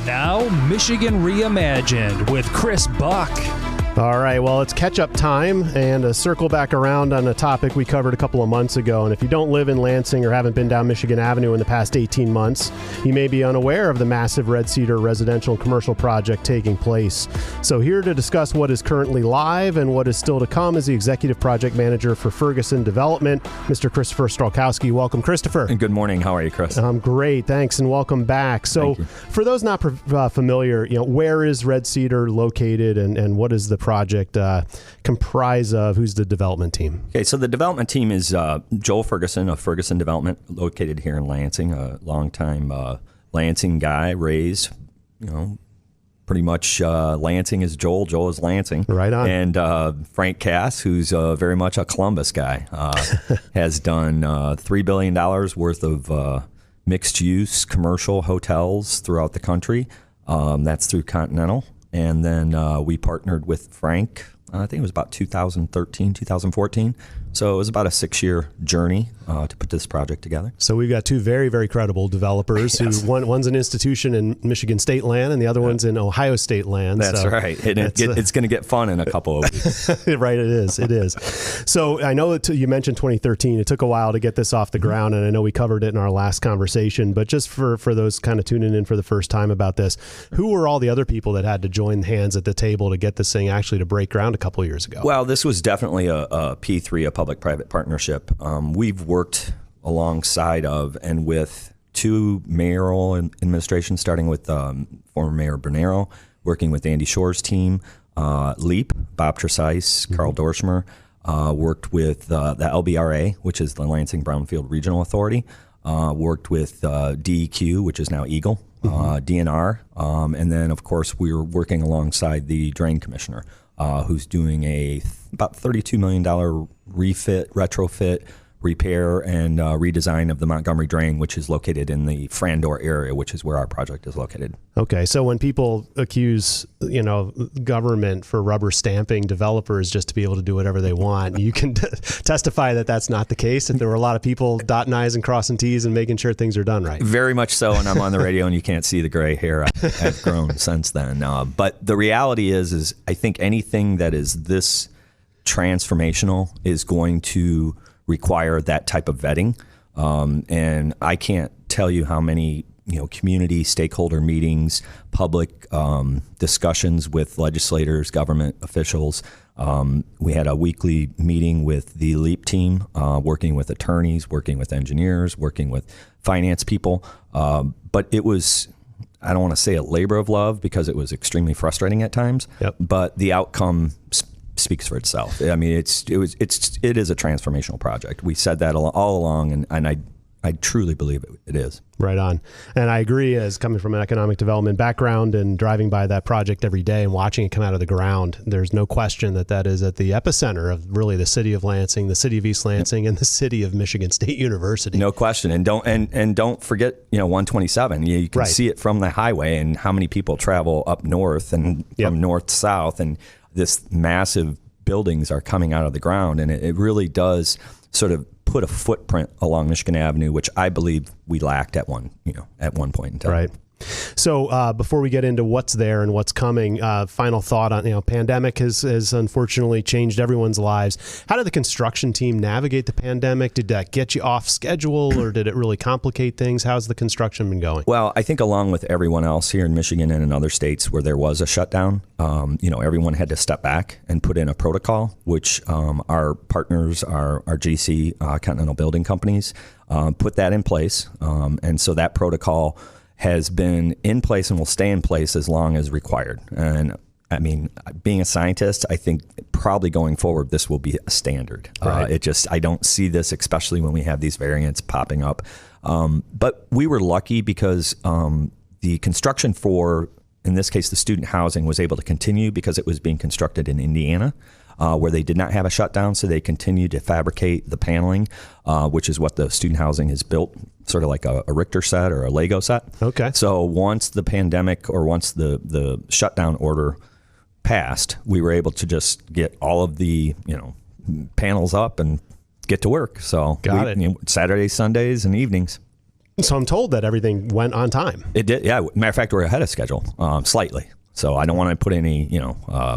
Now, Michigan Reimagined with Chris Buck. All right, well, it's catch-up time and a circle back around on a topic we covered a couple of months ago. And if you don't live in Lansing or haven't been down Michigan Avenue in the past 18 months, you may be unaware of the massive Red Cedar residential and commercial project taking place. So here to discuss what is currently live and what is still to come is the Executive Project Manager for Ferguson Development, Mr. Christopher Stralkowski. Welcome, Christopher. And good morning. How are you, Chris? I'm great, thanks, and welcome back. So for those not familiar, where is Red Cedar located and what is the project comprise of? Who's the development team? Okay, so the development team is Joel Ferguson of Ferguson Development, located here in Lansing, a longtime Lansing guy, raised, pretty much Lansing is Joel, Joel is Lansing. Right on. And Frank Cass, who's very much a Columbus guy, has done $3 billion worth of mixed-use commercial hotels throughout the country. That's through Continental. And then we partnered with Frank, I think it was about 2013, 2014. So it was about a 6-year journey to put this project together. So we've got two very, very credible developers. Yes. One's an institution in Michigan State land and the other one's in Ohio State land. That's right. It's going to get fun in a couple of weeks. Right, it is. It is. So I know that you mentioned 2013. It took a while to get this off the ground, and I know we covered it in our last conversation. But just for those kind of tuning in for the first time about this, who were all the other people that had to join hands at the table to get this thing actually to break ground a couple of years ago? Well, this was definitely a P3, a public-private partnership. We've worked alongside of and with two mayoral administrations, starting with former Mayor Bernero, working with Andy Shore's team, LEAP, Bob Tresice, Carl Dorschmer, worked with the LBRA, which is the Lansing Brownfield Regional Authority, worked with DEQ, which is now Eagle, DNR, and then, of course, we were working alongside the Drain Commissioner, who's doing about $32 million retrofit, repair, and redesign of the Montgomery drain, which is located in the Frandor area, which is where our project is located. Okay, so when people accuse, government for rubber stamping developers just to be able to do whatever they want, you can testify that that's not the case. If there were a lot of people dotting I's and crossing T's and making sure things are done right. Very much so, and I'm on the radio and you can't see the gray hair. I've grown since then. But the reality is I think anything that is this transformational is going to require that type of vetting. And I can't tell you how many community stakeholder meetings, public discussions with legislators, government officials. We had a weekly meeting with the LEAP team, working with attorneys, working with engineers, working with finance people. But it was, I don't want to say a labor of love because it was extremely frustrating at times. Yep. But the outcome speaks for itself. I mean, it is a transformational project. We said that all along, and I truly believe it is. Right on. And I agree, as coming from an economic development background and driving by that project every day and watching it come out of the ground, there's no question that is at the epicenter of really the city of Lansing, the city of East Lansing, and the city of Michigan State University. No question. And don't forget, 127. You can see it from the highway and how many people travel up north and from north to south, and this massive buildings are coming out of the ground, and it really does sort of put a footprint along Michigan Avenue, which I believe we lacked at one point in time. Right. So before we get into what's there and what's coming, final thought on, pandemic has unfortunately changed everyone's lives. How did the construction team navigate the pandemic? Did that get you off schedule or did it really complicate things? How's the construction been going? Well, I think along with everyone else here in Michigan and in other states where there was a shutdown, everyone had to step back and put in a protocol, which our partners, our GC, Continental Building Companies, put that in place. And so that protocol has been in place and will stay in place as long as required. And I mean, being a scientist, I think probably going forward, this will be a standard. Right. I don't see this, especially when we have these variants popping up. But we were lucky because the construction for, in this case, the student housing was able to continue because it was being constructed in Indiana, where they did not have a shutdown. So they continued to fabricate the paneling, which is what the student housing is built, sort of like a Richter set or a Lego set. Okay. So once the pandemic or once the shutdown order passed, we were able to just get all of the, panels up and get to work. So Saturdays, Sundays, and evenings. So I'm told that everything went on time. It did. Yeah. Matter of fact, we're ahead of schedule, slightly. So I don't want to put any,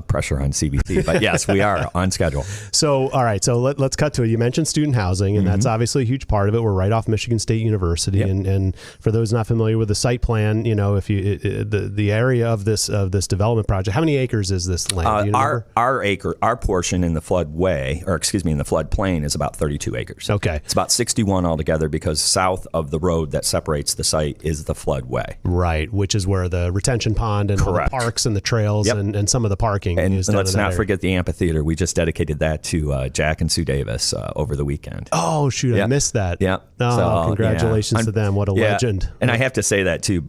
pressure on CBC, but yes, we are on schedule. So, all right. So let's cut to it. You mentioned student housing, and that's obviously a huge part of it. We're right off Michigan State University. Yep. And for those not familiar with the site plan, if you, the area of this development project, how many acres is this land? Our portion in the floodway, in the floodplain is about 32 acres. Okay. It's about 61 altogether because south of the road that separates the site is the floodway. Right. Which is where the retention pond and all the parks and the trails and some of the parking. And let's not forget the amphitheater. We just dedicated that to Jack and Sue Davis over the weekend. Oh, shoot. I missed that. Yeah. Oh, congratulations to them. What a legend. And I have to say that too,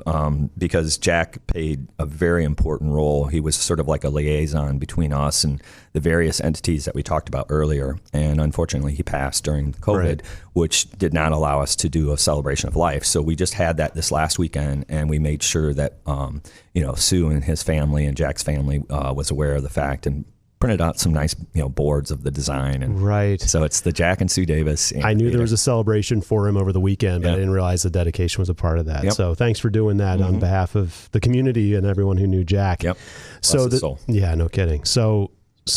because Jack played a very important role. He was sort of like a liaison between us and the various entities that we talked about earlier. And unfortunately, he passed during COVID, which did not allow us to do a celebration of life. So we just had that this last weekend, and we made sure that, Sue and his family and Jack's family was aware of the fact and printed out some nice, boards of the design. And right. So it's the Jack and Sue Davis. I knew there was a celebration for him over the weekend, but I didn't realize the dedication was a part of that. Yep. So thanks for doing that on behalf of the community and everyone who knew Jack. Yep. Yeah, no kidding. So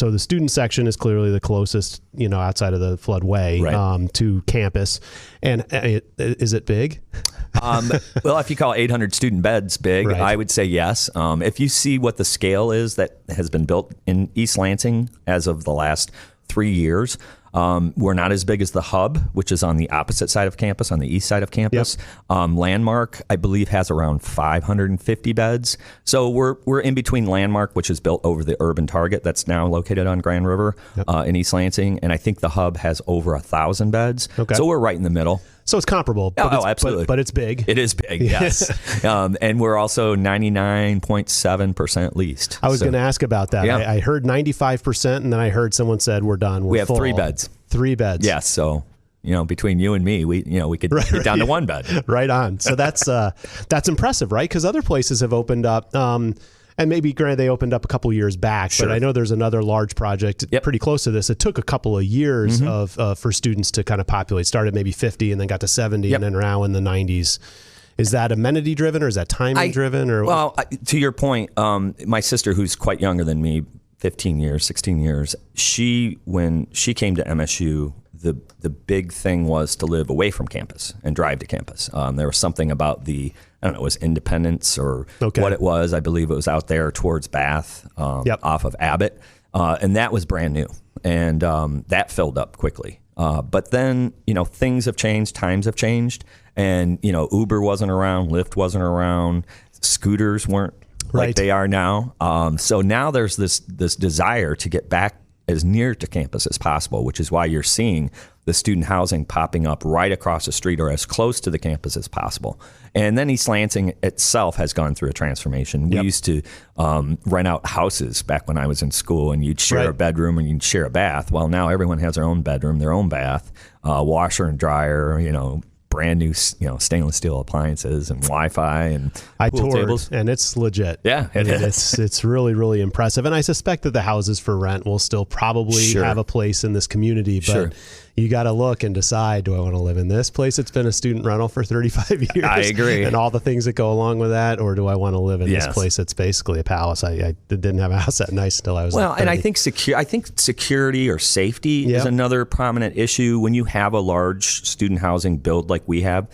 the student section is clearly the closest, outside of the floodway to campus. And is it big? Well, if you call 800 student beds big, I would say yes. If you see what the scale is that has been built in East Lansing as of the last 3 years, we're not as big as the Hub, which is on the opposite side of campus, on the east side of campus. Yep. Landmark, I believe, has around 550 beds. So we're in between Landmark, which is built over the urban Target that's now located on Grand River in East Lansing. And I think the Hub has over 1,000 beds. Okay. So we're right in the middle. So it's comparable. But Absolutely. But it's big. It is big, yes. And we're also 99.7% leased. I was going to ask about that. Yeah. I heard 95%, and then I heard someone said we're done. We have full. 3 beds. 3 beds. Yes. So, between you and me, we could get down to 1 bed. Right on. So that's impressive, right? Because other places have opened up. And maybe, granted, they opened up a couple years back, but I know there's another large project pretty close to this. It took a couple of years for students to kind of populate. Started maybe 50 and then got to 70 and then now in the 90s. Is that amenity driven or is that timing driven? Or to your point, my sister, who's quite younger than me, 16 years, when she came to MSU, the big thing was to live away from campus and drive to campus. There was something about it was Independence or what it was. I believe it was out there towards Bath, off of Abbott. And that was brand new. And that filled up quickly. But then, things have changed, times have changed. And, Uber wasn't around, Lyft wasn't around, scooters weren't like they are now. So now there's this desire to get back as near to campus as possible, which is why you're seeing the student housing popping up right across the street or as close to the campus as possible. And then East Lansing itself has gone through a transformation. We used to rent out houses back when I was in school, and you'd share a bedroom and you'd share a bath. Well, now everyone has their own bedroom, their own bath, washer and dryer, brand new, stainless steel appliances and Wi-Fi and pool tables. And it's legit. Yeah, it's really, really impressive. And I suspect that the houses for rent will still probably have a place in this community, but you got to look and decide, do I want to live in this place? It's been a student rental for 35 years. I agree. And all the things that go along with that, or do I want to live in this place that's basically a palace? I didn't have a house that nice until I was like 30. And I think security or safety is another prominent issue when you have a large student housing build like we have.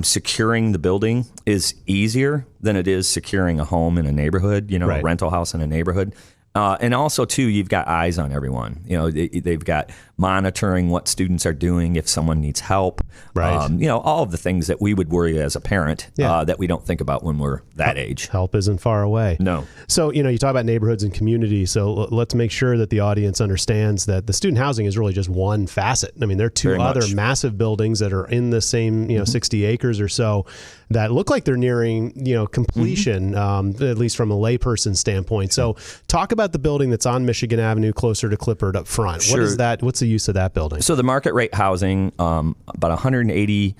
Securing the building is easier than it is securing a home in a neighborhood, a rental house in a neighborhood. And also, too, you've got eyes on everyone. They've got monitoring what students are doing, if someone needs help. All of the things that we would worry as a parent that we don't think about when we're that age. Help isn't far away. No. So, you talk about neighborhoods and community. So let's make sure that the audience understands that the student housing is really just one facet. I mean, there are 2 other massive buildings that are in the same, 60 acres or so that look like they're nearing, completion, at least from a layperson standpoint. So talk about the building that's on Michigan Avenue closer to Clippard up front. What is that? What's the use of that building? So the market rate housing, about 180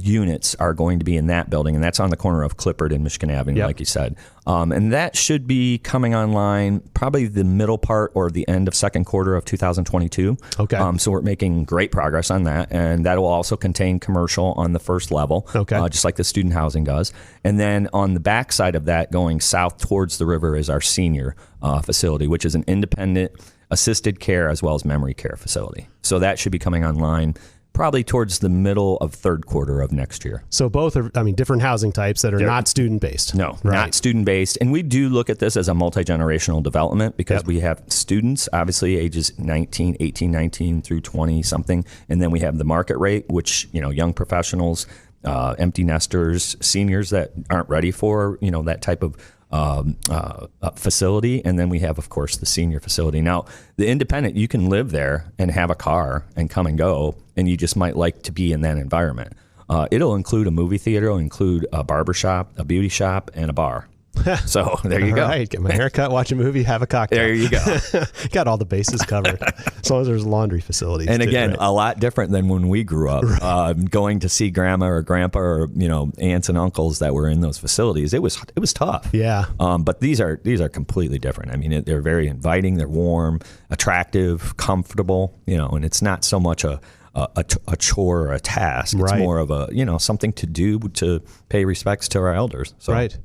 units are going to be in that building, and that's on the corner of Clippard and Michigan Avenue, like you said. And that should be coming online probably the middle part or the end of second quarter of 2022. Okay. So we're making great progress on that, and that will also contain commercial on the first level, just like the student housing does. And then on the back side of that, going south towards the river, is our senior facility, which is an independent assisted care as well as memory care facility. So that should be coming online probably towards the middle of third quarter of next year. So both are, different housing types that are not student-based. No, not student-based. And we do look at this as a multi-generational development because we have students, obviously, ages 18, 19 through 20-something. And then we have the market rate, which, young professionals, empty nesters, seniors that aren't ready for, that type of facility. And then we have, of course, the senior facility. Now, the independent, you can live there and have a car and come and go, and you just might like to be in that environment. It'll include a movie theater, it'll include a barber shop, a beauty shop, and a bar. So there you go. All right, get my haircut, watch a movie, have a cocktail. There you go. Got all the bases covered. As long as there's laundry facilities. And too, again, right? a lot different than when we grew up. Going to see grandma or grandpa or aunts and uncles that were in those facilities, it was tough. Yeah. But these are completely different. I mean, they're very inviting. They're warm, attractive, comfortable. And it's not so much a chore or a task. It's more of a something to do to pay respects to our elders. So. Right.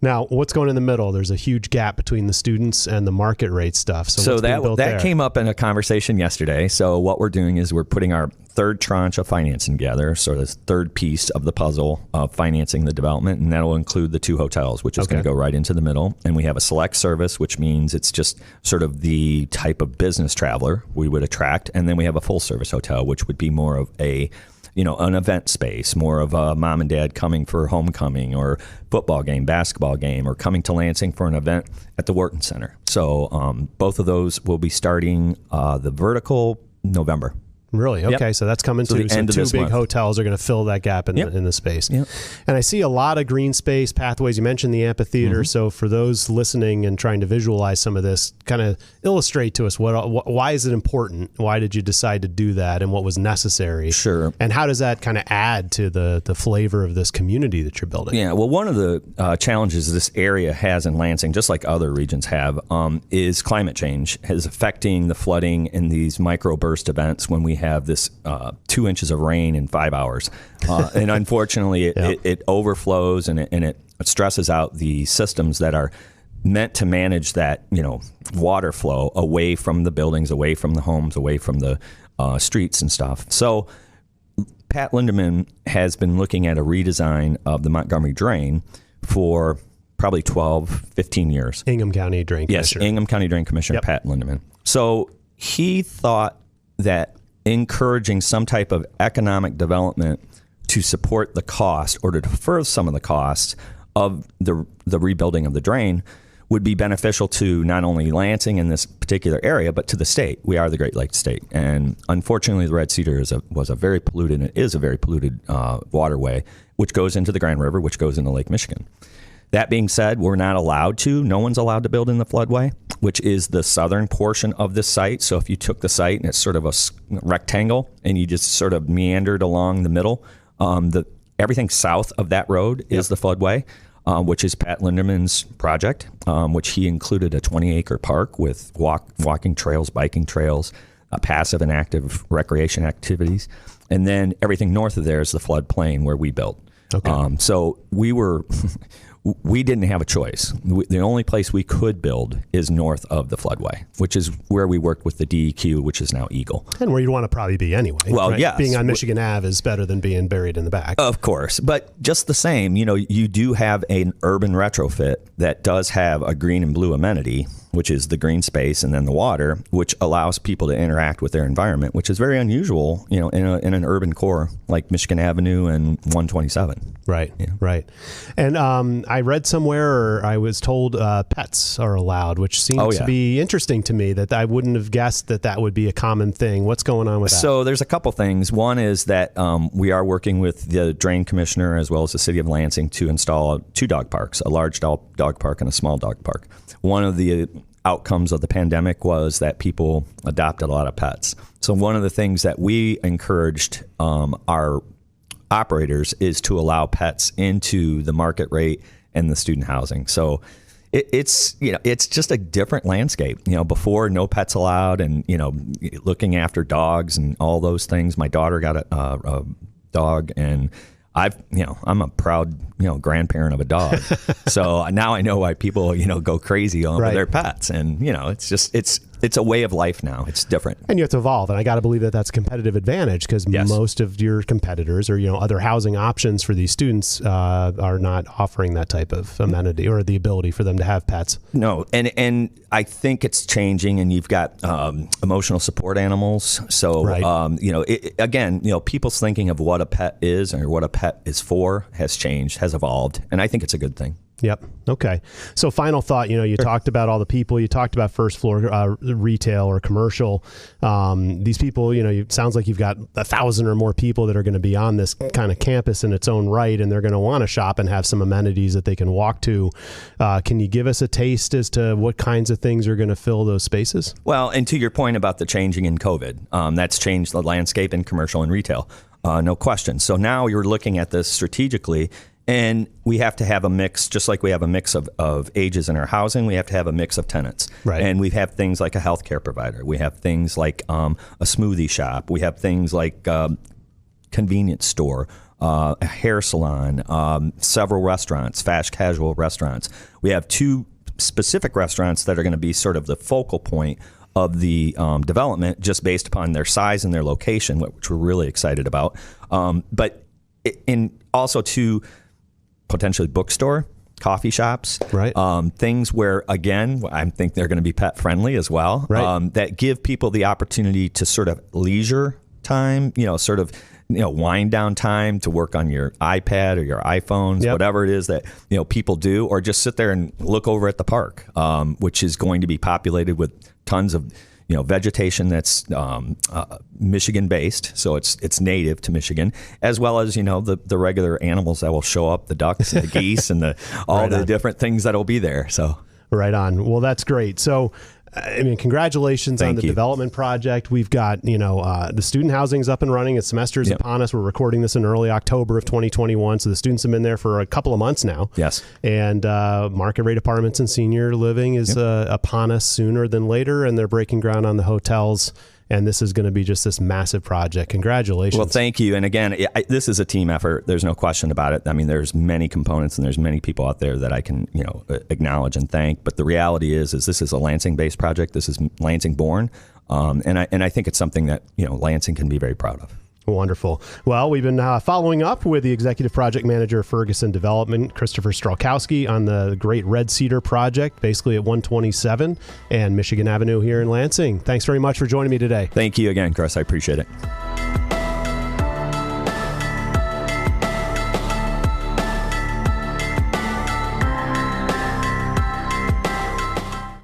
Now, what's going in the middle? There's a huge gap between the students and the market rate stuff. So that came up in a conversation yesterday. So what we're doing is we're putting our third tranche of financing together. So this third piece of the puzzle of financing the development, and that will include the 2 hotels, which is going to go right into the middle. And we have a select service, which means it's just sort of the type of business traveler we would attract. And then we have a full service hotel, which would be more of a an event space, more of a mom and dad coming for homecoming or football game, basketball game, or coming to Lansing for an event at the Wharton Center. So both of those will be starting the vertical November. Really? Okay, so that's coming soon. So 2 big hotels are going to fill that gap in the space. Yep. And I see a lot of green space pathways. You mentioned the amphitheater. So for those listening and trying to visualize some of this, kind of illustrate to us why is it important? Why did you decide to do that, and what was necessary? Sure. And how does that kind of add to the flavor of this community that you're building? Yeah. Well, one of the challenges this area has in Lansing, just like other regions have, is climate change is affecting the flooding in these microburst events when we have this 2 inches of rain in 5 hours. And unfortunately, it overflows and it stresses out the systems that are meant to manage that, water flow away from the buildings, away from the homes, away from the streets and stuff. So Pat Lindeman has been looking at a redesign of the Montgomery drain for probably 12, 15 years. Ingham County Drain Commissioner. Yes, Ingham County Drain Commissioner Pat Lindeman. So he thought that encouraging some type of economic development to support the cost or to defer some of the costs of the rebuilding of the drain would be beneficial to not only Lansing in this particular area, but to the state. We are the Great Lakes state. And unfortunately, the Red Cedar is a very polluted waterway, which goes into the Grand River, which goes into Lake Michigan. That being said, no one's allowed to build in the floodway, which is the southern portion of this site. So if you took the site and it's sort of a rectangle and you just sort of meandered along the middle, everything south of that road is the floodway, which is Pat Lindeman's project, which he included a 20-acre park with walking trails, biking trails, passive and active recreation activities. And then everything north of there is the floodplain where we built. Okay. So we didn't have a choice. The only place we could build is north of the floodway, which is where we worked with the DEQ, which is now Eagle. And where you'd want to probably be anyway. Well, right? yes. Being on Michigan Ave is better than being buried in the back. Of course. But just the same, you do have an urban retrofit that does have a green and blue amenity, which is the green space and then the water, which allows people to interact with their environment, which is very unusual, in an urban core like Michigan Avenue and 127. Right, right. And I read somewhere, or I was told, pets are allowed, which seems to be interesting to me. That I wouldn't have guessed that would be a common thing. What's going on with that? So there's a couple things. One is that we are working with the Drain Commissioner as well as the City of Lansing to install 2 dog parks, a large dog park and a small dog park. One of the outcomes of the pandemic was that people adopted a lot of pets. So one of the things that we encouraged our operators is to allow pets into the market rate and the student housing. So it's just a different landscape. Before, no pets allowed, and looking after dogs and all those things. My daughter got a dog, and I'm a proud grandparent of a dog. So now I know why people go crazy over their pets, and it's a way of life now. It's different, and you have to evolve. And I got to believe that that's a competitive advantage, because most of your competitors or other housing options for these students are not offering that type of amenity or the ability for them to have pets. No, and I think it's changing, and you've got emotional support animals. So again, people's thinking of what a pet is or what a pet is for has changed, has evolved, and I think it's a good thing. Yep. Okay. So final thought, you talked about all the people, you talked about first floor retail or commercial. These people, it sounds like you've got 1,000 or more people that are going to be on this kind of campus in its own right, and they're going to want to shop and have some amenities that they can walk to. Can you give us a taste as to what kinds of things are going to fill those spaces? Well, and to your point about the changing in COVID, that's changed the landscape in commercial and retail. No question. So now you're looking at this strategically. And we have to have a mix, just like we have a mix of ages in our housing, we have to have a mix of tenants. Right. And we have things like a healthcare provider. We have things like a smoothie shop. We have things like convenience store, a hair salon, several restaurants, fast casual restaurants. We have 2 specific restaurants that are going to be sort of the focal point of the development, just based upon their size and their location, which we're really excited about. But also 2 potentially bookstore, coffee shops, right? Things where, again, I think they're going to be pet friendly as well, right? That give people the opportunity to sort of leisure time, wind down time to work on your iPad or your iPhones, whatever it is that people do, or just sit there and look over at the park, which is going to be populated with tons of vegetation that's Michigan based, so it's native to Michigan, as well as the regular animals that will show up, the ducks and the geese and all the different things that'll be there. So right on. Well, that's great. So congratulations on the development project. We've got, the student housing's up and running. Its semester's upon us. We're recording this in early October of 2021. So the students have been there for a couple of months now. Yes. And market rate apartments and senior living is upon us sooner than later. And they're breaking ground on the hotels. And this is going to be just this massive project. Congratulations. Well, thank you. And again, this is a team effort. There's no question about it. I mean, there's many components and there's many people out there that I can, acknowledge and thank. But the reality is this is a Lansing-based project. This is Lansing-born. And I think it's something that, Lansing can be very proud of. Wonderful. Well, we've been following up with the Executive Project Manager of Ferguson Development, Christopher Stralkowski, on the great Red Cedar Project, basically at 127 and Michigan Avenue here in Lansing. Thanks very much for joining me today. Thank you again, Chris. I appreciate it.